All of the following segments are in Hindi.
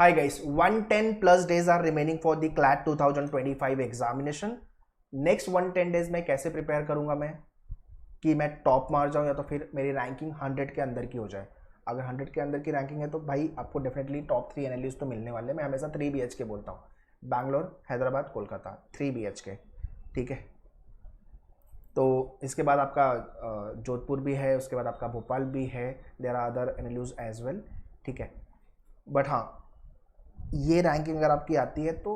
Hi guys, 110 plus days are remaining for the CLAT 2025 examination. Next 110 days में कैसे प्रिपेयर करूंगा मैं कि मैं टॉप मार जाऊं या तो फिर मेरी रैंकिंग 100 के अंदर की हो जाए. अगर 100 के अंदर की रैंकिंग है तो भाई आपको डेफिनेटली टॉप 3 एनालिस्ट तो मिलने वाले. मैं हमेशा 3 BHK बोलता हूँ. बैंगलोर, हैदराबाद, कोलकाता, 3 BHK. ठीक है. तो इसके बाद आपका जोधपुर भी है, उसके बाद आपका भोपाल भी है. There are other analyst as well. ठीक है. बट हाँ, ये रैंकिंग अगर आपकी आती है तो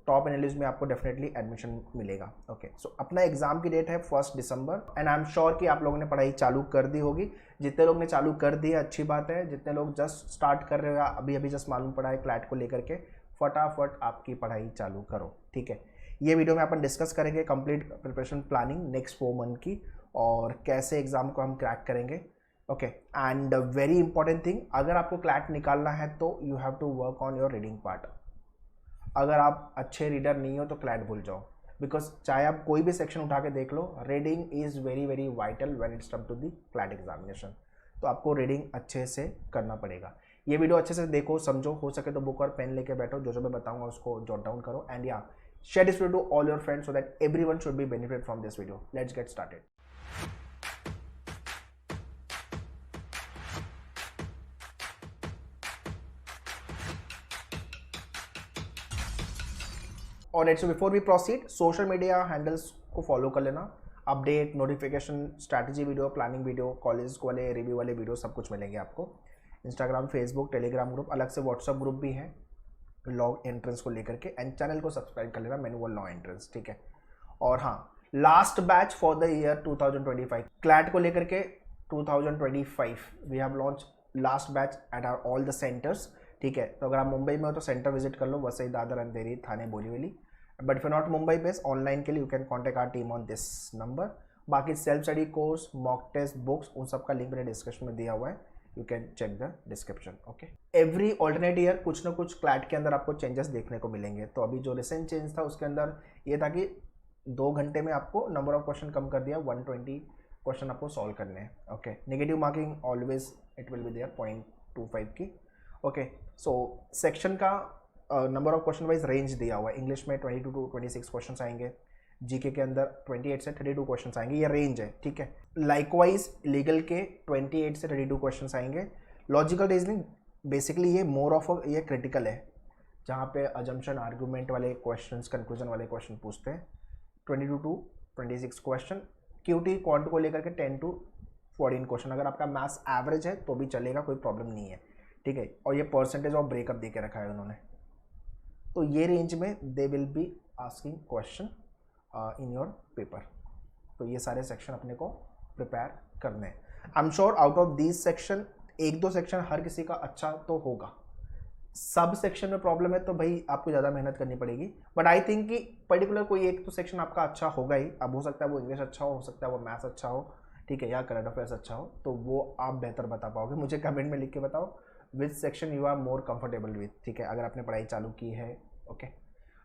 टॉप एनालिस्ट में आपको डेफिनेटली एडमिशन मिलेगा. ओके. सो अपना एग्जाम की डेट है 1 दिसंबर एंड आई एम श्योर कि आप लोगों ने पढ़ाई चालू कर दी होगी. जितने लोग ने चालू कर दी है अच्छी बात है. जितने लोग जस्ट स्टार्ट कर रहे हो या अभी अभी जस्ट मालूम पड़ा है क्लैट को लेकर के, फटाफट आपकी पढ़ाई चालू करो. ठीक है. ये वीडियो में अपन डिस्कस करेंगे complete preparation planning next 4 month की और कैसे एग्जाम को हम क्रैक करेंगे. Okay. And very important thing, अगर आपको क्लैट निकालना है तो you have to work on your reading part. अगर आप अच्छे रीडर नहीं हो तो क्लैट भूल जाओ. बिकॉज चाहे आप कोई भी सेक्शन उठा के देख लो, reading is very very vital when it's come to the CLAT examination. तो आपको रीडिंग अच्छे से करना पड़ेगा. ये वीडियो अच्छे से देखो, समझो. हो सके तो बुक और पेन लेके बैठो, जो जो मैं बताऊंगा उसको जॉट डाउन करो. एंड या share this video to all your friends so that everyone should be benefit from this video. Let's get started. Alright, so before we proceed, social media handles को फॉलो कर लेना. Update, notification, strategy video, planning video, college वाले रिव्यू वाले वीडियो सब कुछ मिलेंगे आपको. इंस्टाग्राम, फेसबुक, टेलीग्राम ग्रुप, अलग से व्हाट्सअप ग्रुप भी है लॉ एंट्रेंस को लेकर के. एंड चैनल को सब्सक्राइब कर लेना, मैनुअल लॉ एंट्रेंस. ठीक है. और हाँ, last batch for the year 2025 CLAT को लेकर के 2025 we have launch last batch at our all the centres. ठीक है. तो अगर आप मुंबई में हो तो सेंटर विजिट कर लो, Vasai, Dadar, Andheri, Thane, Borivali. But if you not Mumbai based, online के लिए you can contact our team on this number. बाकी self study course, mock test, books, उन सब का लिंक मैंने डिस्क्रिप्शन में दिया हुआ है. You can check the description. Okay. Every alternate year कुछ ना कुछ क्लैट के अंदर आपको चेंजेस देखने को मिलेंगे. तो अभी जो रिसेंट चेंज था उसके अंदर ये था कि 2 घंटे में आपको नंबर ऑफ क्वेश्चन कम कर दिया. 120 क्वेश्चन आपको सॉल्व करने हैं. Okay. Negative marking always it will be there 0.25 की. ओके. सो सेक्शन का number of question wise range दिया हुआ है. इंग्लिश में 22 to 26 क्वेश्चन आएंगे. जीके के अंदर 28 से 32 क्वेश्चन आएंगे. ये रेंज है. ठीक है. लाइकवाइज लीगल के 28 से 32 क्वेश्चन आएंगे. लॉजिकल रीजनिंग बेसिकली ये मोर ऑफ ये क्रिटिकल है, जहाँ पे अजम्पशन, आर्गूमेंट वाले क्वेश्चंस, कंक्लूजन वाले क्वेश्चन पूछते हैं. 22 to 26 क्वेश्चन. क्यूटी क्वांट को लेकर के 10 to 14 क्वेश्चन. अगर आपका मैथ्स एवरेज है तो भी चलेगा, कोई प्रॉब्लम नहीं है. ठीक है. और ये परसेंटेज ऑफ ब्रेकअप दे के रखा है उन्होंने. तो ये रेंज में they will be asking question in your paper. तो ये सारे सेक्शन अपने को प्रिपेयर करने हैं. I am sure out of these section 1-2 section हर किसी का अच्छा तो होगा. सब सेक्शन में प्रॉब्लम है तो भाई आपको ज़्यादा मेहनत करनी पड़ेगी. बट आई थिंक कि पर्टिकुलर कोई एक तो सेक्शन आपका अच्छा होगा ही. अब हो सकता है वो इंग्लिश अच्छा हो सकता है वो मैथ्स अच्छा हो. ठीक है. या करंट अफेयर्स अच्छा हो. तो वो आप बेहतर बता पाओगे. मुझे कमेंट में लिख के बताओ which section you are more comfortable with. ठीक है. अगर आपने पढ़ाई चालू की है. ओके.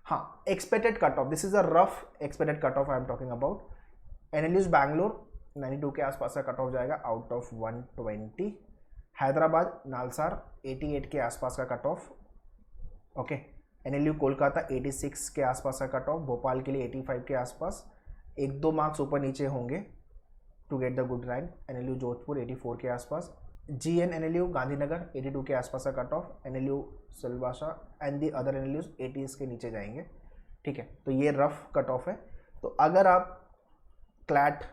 हाँ, expected cut off, this is a rough expected cut off I am talking about. Analyst Bangalore 92 के आसपास का कट ऑफ जाएगा आउट ऑफ 120. हैदराबाद, नालसार 88 के आसपास का cut off. Okay. NLU Kolkata 86 के आसपास का कट ऑफ. भोपाल के लिए 85 के आसपास. 1-2 मार्क्स ऊपर नीचे होंगे to get the good rank. NLU Jodhpur 84 के आसपास. GN एनएलयू गांधीनगर 82 के आसपास का cut off. NLU Silvassa and the other NLUs 80 के नीचे जाएंगे. ठीक है. तो ये रफ कट ऑफ है. तो अगर आप क्लैट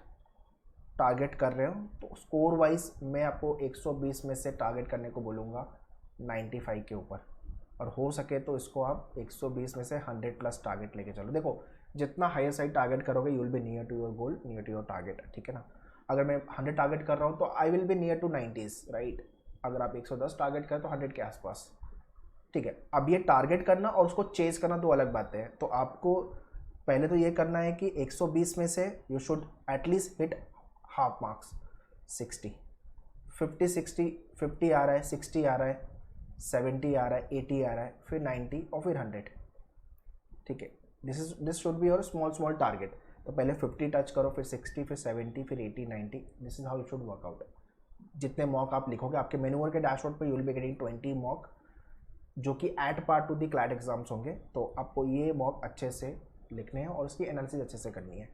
टारगेट कर रहे हो तो स्कोर वाइज मैं आपको 120 में से टारगेट करने को बोलूँगा 95 के ऊपर. और हो सके तो इसको आप 120 में से 100 प्लस टारगेट लेके चलो. देखो, जितना हायर साइड टारगेट करोगे you will be near to your goal, near to your target. ठीक है ना. अगर मैं 100 टारगेट कर रहा हूँ तो I will be near to 90s, right. अगर आप 110 टारगेट करें तो 100 के आसपास. ठीक है. अब ये टारगेट करना और उसको चेज करना दो अलग बातें हैं. तो आपको पहले तो ये करना है कि 120 में से you should at least hit half marks. 60, 50 50 आ रहा है, 60 आ रहा है, 70 आ रहा है, 80 आ रहा है, फिर 90 और फिर 100. ठीक है. This should be your small target. तो पहले 50 टच करो, फिर 60, फिर 70, फिर 80, 90. This is how you should work out. जितने मॉक आप लिखोगे आपके मेन्यूअर के डैशबोर्ड पे you will be getting 20 mock जो कि at part to the CLAT exams होंगे। तो आपको ये मॉक अच्छे से लिखने हैं और उसकी एनालिसिस अच्छे से करनी है।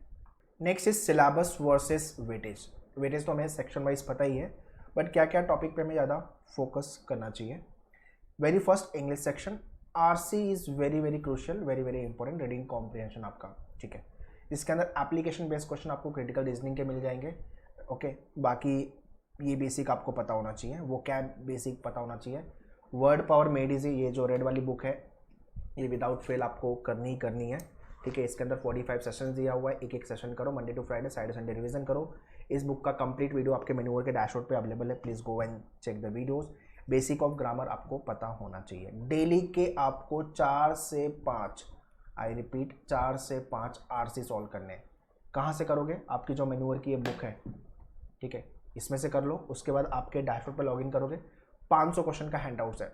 Next is syllabus versus weightage. Weightage तो हमें सेक्शन वाइज पता ही है, बट क्या क्या टॉपिक पे हमें ज़्यादा फोकस करना चाहिए। Very first English section, RC is very very crucial, very very important, reading comprehension आपका, ठीक है। इसके अंदर एप्लीकेशन बेस्ड क्वेश्चन आपको क्रिटिकल रीजनिंग के मिल जाएंगे, ओके। बाकी ये बेसिक आपको पता होना चाहिए, वो क्या बेसिक पता होना चाहिए। वर्ड पावर मेड इजी, ये जो रेड वाली बुक है ये विदाउट फेल आपको करनी ही करनी है, ठीक है। इसके अंदर 45 सेशंस दिया हुआ है, एक एक सेशन करो, Monday to Friday, Saturday Sunday revision करो। इस बुक का कंप्लीट वीडियो आपके मेन्यूअर के डैशबोर्ड पे अवेलेबल है, please go and check the videos. Basic of grammar आपको पता होना चाहिए। डेली के आपको 4 से 5, आई रिपीट 4 से 5 आरसी सॉल्व करने हैं। कहाँ से करोगे? आपकी जो मेन्यूअर की ये बुक है, ठीक है, इसमें से कर लो। उसके बाद आपके डैशबोर्ड पर लॉगिन करोगे, 500 क्वेश्चन का हैंडआउट्स है,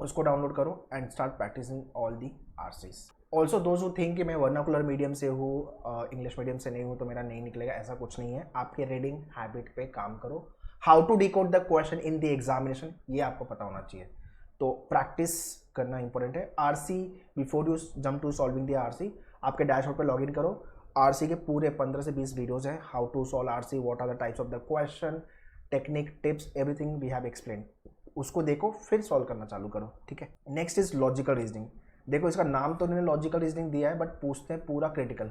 उसको डाउनलोड करो and start practising all the RCs. Also those who think कि मैं वर्नाकुलर मीडियम से हूँ, इंग्लिश मीडियम से नहीं हूँ, तो मेरा नहीं निकलेगा, ऐसा कुछ नहीं है। आपके रीडिंग हैबिट पे काम करो। How to decode the question in the examination, ये आपको पता होना चाहिए। तो प्रैक्टिस करना इंपॉर्टेंट है। RC, before you jump to solving the RC, आपके डैशबोर्ड पे लॉगिन करो। आरसी के पूरे 15 से 20 वीडियोज हैं, how to solve RC, what are the types of the question, technique, tips, everything we have explain. उसको देखो, फिर सॉल्व करना चालू करो, ठीक है। Next is logical reasoning. देखो इसका नाम तो उन्होंने लॉजिकल रीजनिंग दिया है, बट पूछते हैं पूरा क्रिटिकल,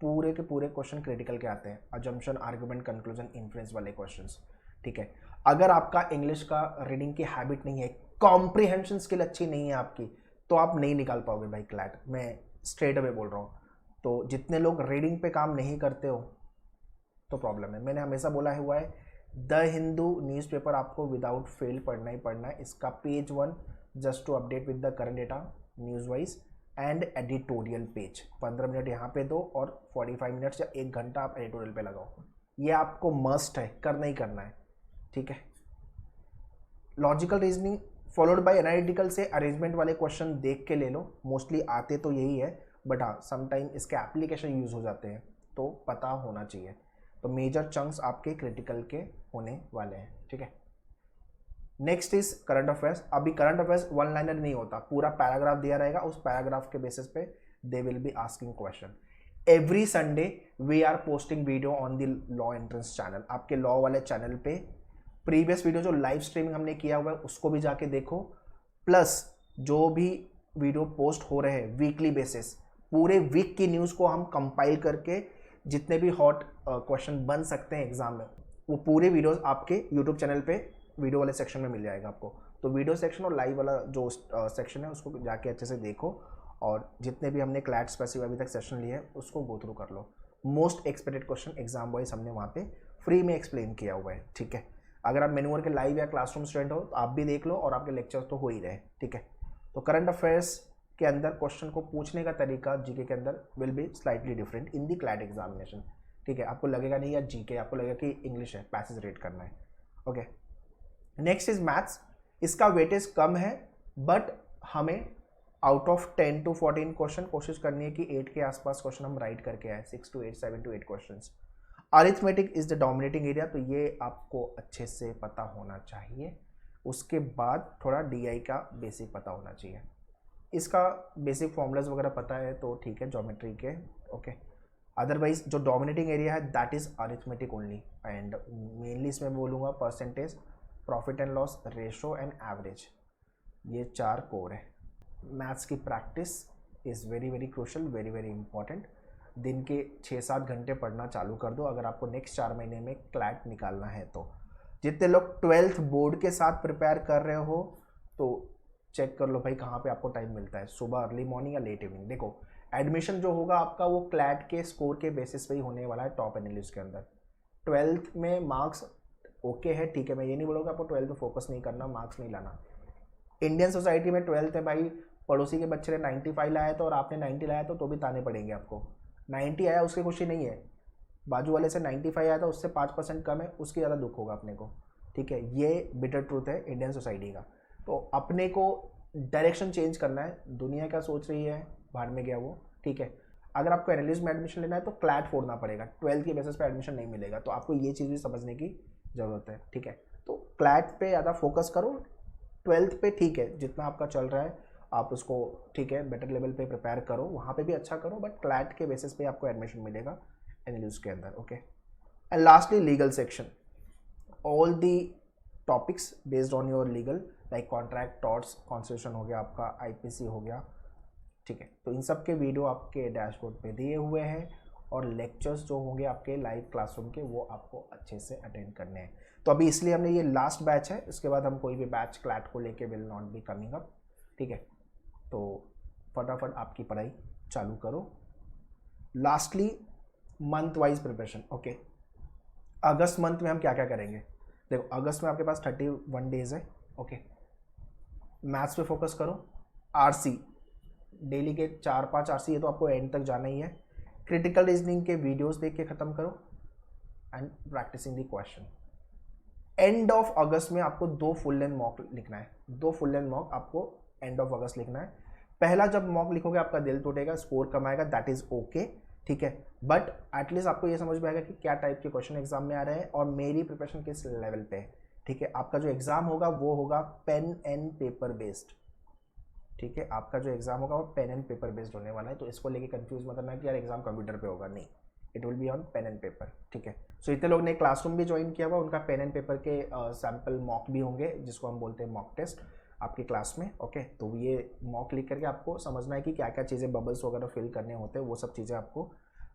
पूरे के पूरे क्वेश्चन क्रिटिकल के आते हैं, अजम्पशन, आर्गुमेंट, कंक्लूजन, इन्फ्रेंस वाले क्वेश्चंस, ठीक है। अगर आपका इंग्लिश का रीडिंग की हैबिट नहीं है, कॉम्प्रिहेंशन स्किल अच्छी नहीं है आपकी, तो आप नहीं निकाल पाओगे भाई क्लैट, मैं स्ट्रेट अवे बोल रहा हूँ। तो जितने लोग रीडिंग पे काम नहीं करते हो तो प्रॉब्लम है। मैंने हमेशा बोला हुआ है, द हिंदू न्यूज़पेपर आपको विदाउट फेल पढ़ना ही पढ़ना है। इसका page 1 just to update with the current data news wise and editorial page, 15 minute यहाँ पे दो और 45 मिनट्स या 1 घंटा आप एडिटोरियल पे लगाओ। ये आपको मस्ट है, करना ही करना है, ठीक है। Logical reasoning followed by analytical से अरेंजमेंट वाले क्वेश्चन देख के ले लो, मोस्टली आते तो यही है, बट हाँ समटाइम इसके एप्लीकेशन यूज हो जाते हैं, तो पता होना चाहिए। तो मेजर चंक्स आपके क्रिटिकल के होने वाले हैं, ठीक है। Next is current affairs. अभी करंट अफेयर्स वन लाइनर नहीं होता, पूरा पैराग्राफ दिया रहेगा, उस पैराग्राफ के बेसिस पे they will be asking question. Every Sunday we are posting video on the law entrance channel, आपके लॉ वाले चैनल पे प्रीवियस वीडियो जो लाइव स्ट्रीमिंग हमने किया हुआ है उसको भी जाके देखो, प्लस जो भी वीडियो पोस्ट हो रहे हैं वीकली बेसिस, पूरे वीक की न्यूज़ को हम कंपाइल करके जितने भी हॉट क्वेश्चन बन सकते हैं एग्जाम में, वो पूरे वीडियोस आपके यूट्यूब चैनल पे वीडियो वाले सेक्शन में मिल जाएगा आपको। तो वीडियो सेक्शन और लाइव वाला जो सेक्शन है उसको जाके अच्छे से देखो, और जितने भी हमने क्लैट स्पेसिफिक अभी तक सेशन लिए हैं उसको गो थ्रू कर लो। Most expected question exam wise हमने वहाँ पे फ्री में एक्सप्लेन किया हुआ है, ठीक है। अगर आप मेन्यूअर के लाइव या क्लासरूम स्टूडेंट हो तो आप भी देख लो, और आपके लेक्चर्स तो हो ही रहे, ठीक है। तो करंट अफेयर्स के अंदर क्वेश्चन को पूछने का तरीका जीके के अंदर will be slightly different in the CLAT examination, ठीक है। आपको लगेगा नहीं यार जीके, आपको लगेगा कि इंग्लिश है, पैसेज रीड करना है, ओके। Next is maths. इसका वेटेज कम है, बट हमें आउट ऑफ 10 to 14 क्वेश्चन कोशिश करनी है कि 8 के आसपास क्वेश्चन हम राइट करके आए, 6 to 8, 7 to 8 question. Arithmetic is the dominating area, तो ये आपको अच्छे से पता होना चाहिए। उसके बाद थोड़ा डीआई का बेसिक पता होना चाहिए। इसका बेसिक फॉर्मूलाज वगैरह पता है तो ठीक है, ज्योमेट्री के, ओके। अदरवाइज जो डोमिनेटिंग एरिया है that is arithmetic only, and mainly इसमें बोलूँगा percentage, profit and loss, ratio and average, ये 4 कोर है। मैथ्स की practice is very very crucial, very very important. दिन के 6-7 घंटे पढ़ना चालू कर दो अगर आपको नेक्स्ट 4 महीने में क्लैट निकालना है तो। जितने लोग 12th बोर्ड के साथ प्रिपेयर कर रहे हो तो चेक कर लो भाई कहाँ पे आपको टाइम मिलता है, सुबह अर्ली मॉर्निंग या लेट इवनिंग। देखो एडमिशन जो होगा आपका वो क्लैट के स्कोर के बेसिस पे ही होने वाला है, टॉप एनालिस्ट के अंदर। 12th में मार्क्स ओके है, ठीक है, मैं ये नहीं बोलूँगा आपको 12th में फोकस नहीं करना, मार्क्स नहीं लाना। इंडियन सोसाइटी में 12th में भाई पड़ोसी के बच्चे ने 95 लाया तो और आपने 90 लाया तो भी ताने पड़ेंगे आपको। 90 आया उसकी खुशी नहीं है, बाजू वाले से 95 आया था उससे 5% कम है, उसकी ज़्यादा दुख होगा अपने को, ठीक है। ये बिटर ट्रूथ है इंडियन सोसाइटी का। तो अपने को डायरेक्शन चेंज करना है, दुनिया क्या सोच रही है भाड़ में गया वो, ठीक है। अगर आपको एनालिस्ट में एडमिशन लेना है तो क्लैट फोड़ना पड़ेगा, 12th के बेसिस पे एडमिशन नहीं मिलेगा, तो आपको ये चीज़ भी समझने की ज़रूरत है, ठीक है। तो क्लैट पे ज़्यादा फोकस करो, 12th पे ठीक है, जितना आपका चल रहा है आप उसको ठीक है बेटर लेवल पे प्रिपेयर करो, वहाँ पे भी अच्छा करो, बट क्लैट के बेसिस पे आपको एडमिशन मिलेगा एनएलयूज के अंदर। Okay, and lastly legal section, all the topics based on your legal like contract, torts, constitution हो गया आपका, आईपीसी हो गया, ठीक है। तो इन सब के वीडियो आपके डैशबोर्ड पे दिए हुए हैं, और लेक्चर्स जो होंगे आपके लाइव क्लासरूम के वो आपको अच्छे से अटेंड करने हैं। तो अभी इसलिए हमने ये लास्ट बैच है, इसके बाद हम कोई भी बैच क्लैट को लेके will not be coming up, ठीक है। तो फटाफट आपकी पढ़ाई चालू करो। Lastly month wise preparation. Okay, अगस्त मंथ में हम क्या क्या करेंगे, देखो अगस्त में आपके पास 31 डेज है। ओके, मैथ्स पे फोकस करो, आरसी डेली के 4-5 आरसी, ये तो आपको एंड तक जाना ही है। क्रिटिकल रीजनिंग के वीडियोस देख के ख़त्म करो and practising the question. End of August में आपको 2 फुल लेंथ मॉक लिखना है, 2 फुल लेंथ मॉक आपको एंड ऑफ अगस्त लिखना है। पहला जब मॉक लिखोगे आपका दिल टूटेगा, स्कोर कम आएगा, दैट इज ओके, ठीक है, बट एटलीस्ट आपको ये समझ में आएगा कि क्या टाइप के क्वेश्चन एग्जाम में आ रहे हैं और मेरी प्रिपरेशन किस लेवल पे है, ठीक है। आपका जो एग्जाम होगा वो होगा पेन एंड पेपर बेस्ड, ठीक है। आपका जो एग्जाम होगा वो पेन एंड पेपर बेस्ड होने वाला है, तो इसको लेके कंफ्यूज मत करना कि यार एग्जाम कंप्यूटर पे होगा, नहीं, it will be on pen and paper, ठीक है। सो इतने लोग ने क्लासरूम भी ज्वाइन किया हुआ, उनका पेन एंड पेपर के सैम्पल मॉक भी होंगे, जिसको हम बोलते हैं मॉक टेस्ट, आपकी क्लास में। ओके, तो ये मॉक लिख करके आपको समझना है कि क्या क्या चीज़ें बबल्स वगैरह फिल करने होते हैं, वो सब चीज़ें आपको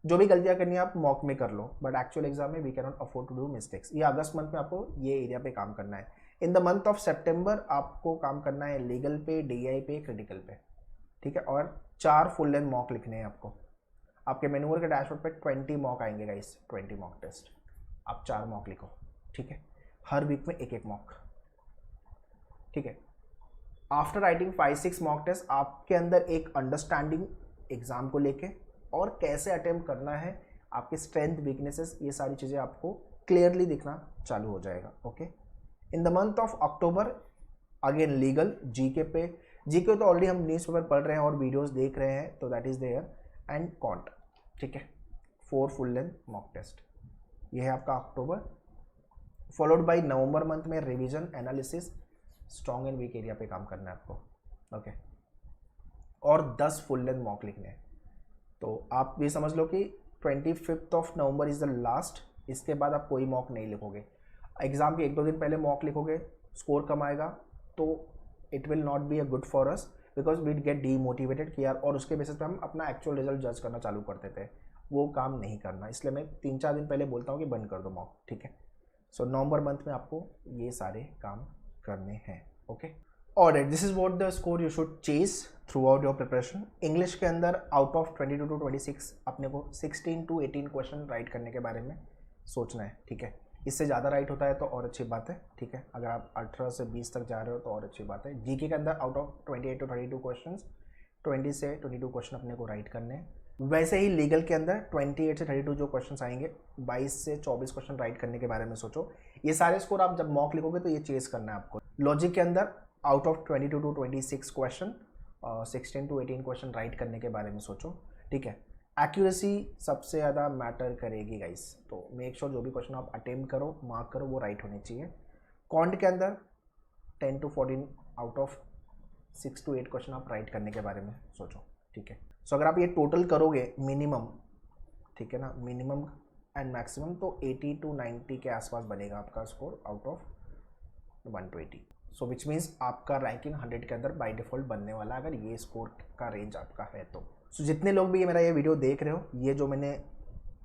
जो भी गलतियाँ करनी है आप मॉक में कर लो, बट एक्चुअल एग्जाम में we can not afford to do mistakes. ये अगस्त मंथ में आपको ये एरिया पे काम करना है। इन द मंथ ऑफ सेप्टेम्बर आपको काम करना है लीगल पे, डीआई पे, क्रिटिकल पे, ठीक है, और 4 फुल लेंथ मॉक लिखने हैं आपको। आपके मेन्यूअर के डैशबोर्ड पे 20 मॉक आएंगे गाइस, 20 मॉक टेस्ट, आप 4 मॉक लिखो, ठीक है, हर वीक में एक मॉक, ठीक है। आफ्टर राइटिंग 5-6 मॉक टेस्ट आपके अंदर एक अंडरस्टैंडिंग एग्जाम को लेके और कैसे अटेम्प्ट करना है, आपके स्ट्रेंथ, वीकनेसेस, ये सारी चीज़ें आपको क्लियरली दिखना चालू हो जाएगा। Okay, in the month of October again legal, GK पे, जीके तो ऑलरेडी हम न्यूज़पेपर पढ़ रहे हैं और वीडियोस देख रहे हैं, तो दैट इज देयर, एंड कॉन्ट, ठीक है, 4 फुल लेंथ मॉक टेस्ट, ये है आपका October. Followed by November month में revision, analysis, strong and weak area पे काम करना है आपको। ओके, और 10 फुल लेंथ मॉक लिखने हैं। तो आप ये समझ लो कि 25 of November is the last, इसके बाद आप कोई मॉक नहीं लिखोगे। एग्जाम के 1-2 दिन पहले मॉक लिखोगे, स्कोर कम आएगा, तो it will not be a good for us, because weed gate demotivated कि यार, और उसके बेसिस पे हम अपना एक्चुअल रिजल्ट जज करना चालू करते थे, वो काम नहीं करना। इसलिए मैं 3-4 दिन पहले बोलता हूँ कि बंद कर दो मॉक, ठीक है। सो नवंबर मंथ में आपको ये सारे काम करने हैं। Okay, alright, this is what the score you should chase throughout your preparation. English के अंदर आउट ऑफ 22 to 26 अपने को 16 to 18 क्वेश्चन राइट करने के बारे में सोचना है, ठीक है। इससे ज़्यादा राइट होता है तो और अच्छी बात है, ठीक है। अगर आप 18 से 20 तक जा रहे हो तो और अच्छी बात है। जीके के अंदर आउट ऑफ 28 to 32 क्वेश्चन 20 से 22 क्वेश्चन अपने को राइट करने हैं। वैसे ही लीगल के अंदर 28 से 32 जो क्वेश्चन आएंगे, 22 से 24 क्वेश्चन राइट करने के बारे में सोचो। ये सारे स्कोर आप जब मॉक लिखोगे तो ये चेस करना है आपको। लॉजिक के अंदर out of 22 to 26 question 16 to 18 question right करने के बारे में सोचो, ठीक है। एक्यूरेसी सबसे ज़्यादा मैटर करेगी गाइस, तो मेक श्योर जो भी क्वेश्चन आप अटेम्प्ट करो, मार्क करो, वो राइट होने चाहिए। कॉन्ट के अंदर 10 to 14 out of 6 to 8 question आप राइट करने के बारे में सोचो, ठीक है। सो अगर आप ये टोटल करोगे मिनिमम, ठीक है ना, मिनिमम एंड मैक्सिमम, तो 80 to 90 के आसपास बनेगा आपका score out of 120। So which means आपका रैंकिंग 100 के अंदर बाय डिफॉल्ट बनने वाला अगर ये स्कोर का रेंज आपका है तो। सो जितने लोग भी मेरा ये वीडियो देख रहे हो, ये जो मैंने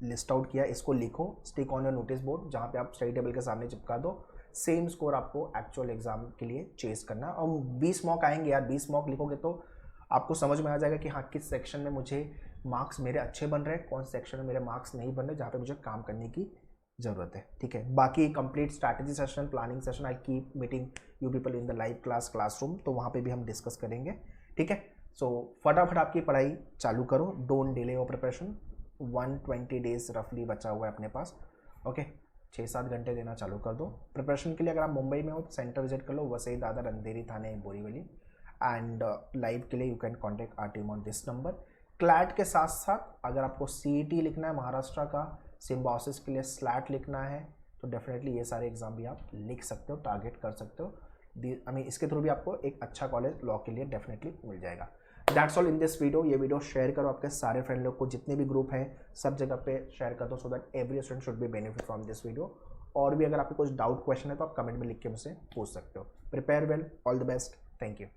लिस्ट आउट किया इसको लिखो, stick on your notice board, जहाँ पे आप स्टडी टेबल के सामने चिपका दो। सेम स्कोर आपको एक्चुअल एग्जाम के लिए चेस करना। और 20 मॉक आएंगे यार, 20 मॉक लिखोगे तो आपको समझ में आ जाएगा कि हाँ किस सेक्शन में मुझे मार्क्स मेरे अच्छे बन रहे हैं, कौन से सेक्शन में मेरे मार्क्स नहीं बन रहे, जहाँ पे मुझे काम करने की ज़रूरत है, ठीक है। बाकी complete strategy session, planning session, I keep meeting you people in the live classroom, तो वहाँ पे भी हम डिस्कस करेंगे, ठीक है। सो फटाफट आपकी पढ़ाई चालू करो, don't delay your preparation. 120 days रफली बचा हुआ है अपने पास, ओके। 6-7 घंटे देना चालू कर दो प्रिपरेशन के लिए। अगर आप मुंबई में हो तो सेंटर विजिट कर लो, वसई, दादर, अंधेरी, थाने, बोरीवली। एंड लाइव के लिए you can contact our team on this number. CLAT के साथ साथ अगर आपको CET लिखना है महाराष्ट्र का, सिम्बॉसिस के लिए स्लैट लिखना है, तो डेफिनेटली ये सारे एग्जाम भी आप लिख सकते हो, टारगेट कर सकते हो। आई मीन इसके थ्रू भी आपको एक अच्छा कॉलेज लॉ के लिए डेफिनेटली मिल जाएगा। That's all in this video. ये वीडियो शेयर करो आपके सारे फ्रेंड लोग को, जितने भी ग्रुप हैं सब जगह पे शेयर कर दो, so that every student should be benefit from this video. और भी अगर आपको कुछ डाउट क्वेश्चन है तो आप कमेंट में लिख के मुझसे पूछ सकते हो। Prepare well, all the best, thank you.